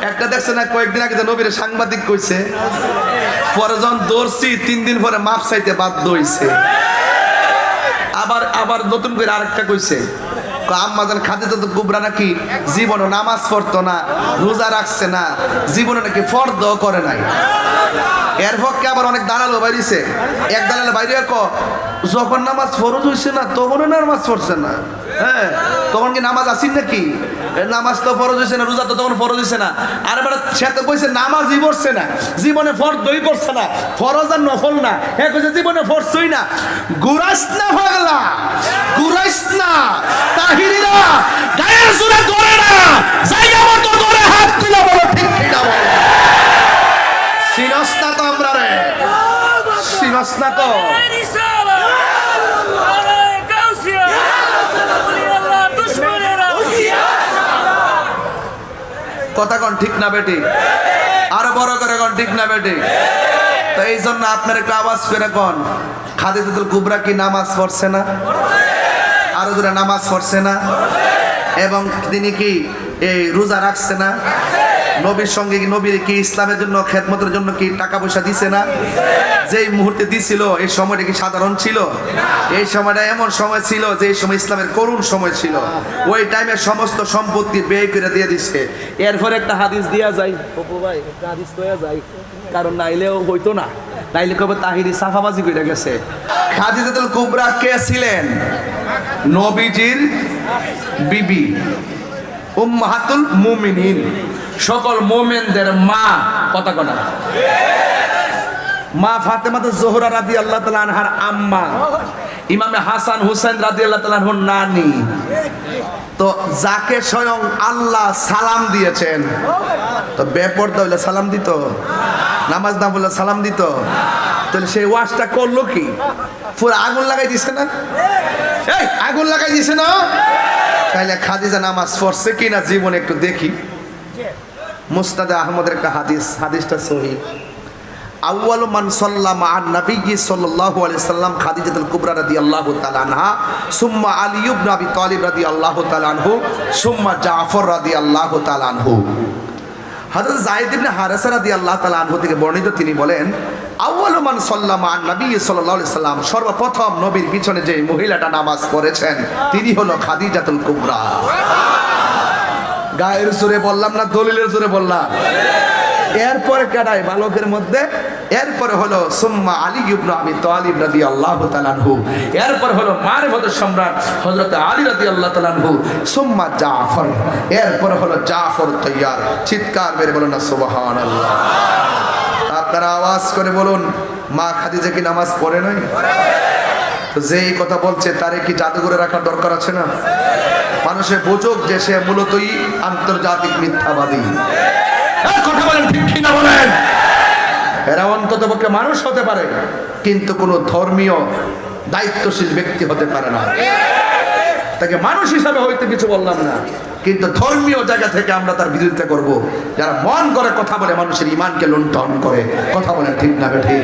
একটা দেখছে না কয়েকদিন আগে নবীর সাংবাদিক কইছে, পরে যখন দৌড়ছি 3 দিন পরে মাপ চাইতে বাধ্য হইছে। আবার নতুন করে আরেকটা কইছে, আম্মাজান খাদিজাতুল কুবরা নাকি জীবনে নামাজ পড়তো না, রোজা রাখছে না, জীবনে নাকি ফরদ করে নাই। এর পক্ষে আবার অনেক দালালও বাইরেছে। এক দালাল বাইরে যখন নামাজ ফরজ হইছে না তখনও নামাজ পড়ছে না। হ্যাঁ, তখন কি নামাজ আসিন নাকি? নামাজ তো ফরজ হয়েছে না, রোজা তো তখন ফরজ হয়েছে না। আর এবার সে তো কইছে নামাজই পড়ছে না, জীবনে ফরদই করছে না, ফরজ আর নফল না। হ্যাঁ কইছে জীবনে পড়ছই না। গুরাইস না পাগলা, গুরাইস না তাহিরিরা, গায়ের জোরে ধরে না, জায়গা মতো ধরে হাত তুলে বলো ঠিক ঠিক না বলো। সিনস না তো আমরা রে, সিনস না তো। কথা কোন ঠিক না বেটি? আরো বড় করে কোন ঠিক না বেটি? তো এই জন্য আপনার একটু আওয়াজ করে কোন, খাদিজাতুল কুবরা কি নামাজ পড়ছে না? আরো জোরে নামাজ পড়ছে না? এবং তিনি কি এই রোজা রাখছে না? নবীর সঙ্গে নবীর কি ইসলামের জন্য খেদমতের জন্য কি টাকা পয়সা দিছে না? যেই মুহূর্তে দিছিল এই সময়টা কি সাধারণ ছিল? এই সময়টা এমন সময় ছিল যে এই সময় ইসলামের করুণ সময় ছিল। ওই টাইমে সমস্ত সম্পত্তি ব্যয় করে দিয়ে দিচ্ছে। এরপর একটা হাদিস দিয়া যায়, অপু ভাই একটা হাদিস দেয়া যায়, কারণ নাইলেও হইতো না, নাইলে কবে তাহিরি সাফাবাজি করে গেছে। খাদিজাতুল কুবরা কে ছিলেন? নবীজির বিবি, উম্মাহাতুল মুমিনিন, সকল মুমিনদের মা। কথা কথা মা ফাতেমাতুজ জোহরা রাদিয়াল্লাহু তাআলা আনহার আম্মা, ইমামে হাসান হুসাইন রাদিয়াল্লাহু তাআলা আনহুর নানি। তো যাকে স্বয়ং আল্লাহ সালাম দিয়েছেন, তো বেপরদা হইলে সালাম দিত, নামাজ না বললে সালাম দিত? তাহলে সেই ওয়াজটা করলো কি? পুরো আগুন লাগাই দিছে না? এই আগুন লাগাই দিছে না? তাইলে খাদিজা নামাজ পড়ছে কিনা জীবনে একটু দেখি। মুসনাদে আহমদের একটা হাদিস, হাদিসটা সহিহ। আউয়ালু মান সাল্লা মা'আন নবী সাল্লাল্লাহু আলাইহি সাল্লাম খাদিজাতুল কুবরা রাদিয়াল্লাহু তাআলা আনহা, সুম্মা আলী ইবনে আবি তালিব রাদিয়াল্লাহু তাআলা আনহু, সুম্মা জাফর রাদিয়াল্লাহু তাআলা আনহু। হযরত যায়েদ ইবনে হারেসা রাদিয়াল্লাহু তাআলা আনহু থেকে বর্ণিত, তিনি বলেন, আউয়ালু মান সাল্লা মা'আন নবী সাল্লাল্লাহু আলাইহি সাল্লাম, সর্বপ্রথম নবীর পিছনে যে মহিলাটা নামাজ পড়েছেন তিনি হলো খাদিজাতুল কুবরা। গায়ের জোরে বললাম না দলিলের জোরে বললাম? এরপরে কাটাই বালকের মধ্যে, এরপরে হলো সুম্মা আলী ইবনে আবি তালিব রাদিয়াল্লাহু তাআলা আনহু, এরপর হলো মারিফাতুর সম্রাট হযরত আলী রাদিয়াল্লাহু তাআলা আনহু, সুম্মা জাফর, এরপর হলো জাফর তৈয়ার। চিৎকার মেরে বলুন না সুবহানাল্লাহ। আপনারা আওয়াজ করে বলুন, মা খাদিজা কি নামাজ পড়ে নাই? তো যেই কথা বলছে তারে কি জাদুঘরে রাখার দরকার আছে না? মানুষের বুঝুক যে সে মূলতই আন্তর্জাতিক মিথ্যাবাদী। কথা বলেন ঠিক কি না বলেন? এরা অন্ততপক্ষে মানুষ হতে পারে, কিন্তু কোনো ধর্মীয় দায়িত্বশীল ব্যক্তি হতে পারে না। তাকে মানুষ হিসাবে হয়তো কিছু বললাম না, কিন্তু ধর্মীয় জায়গা থেকে আমরা তার বিরোধিতা করব। যারা মন করে কথা বলে মানুষের ইমানকে লুণ্ঠন করে। কথা বলেন ঠিক না বেঠিক?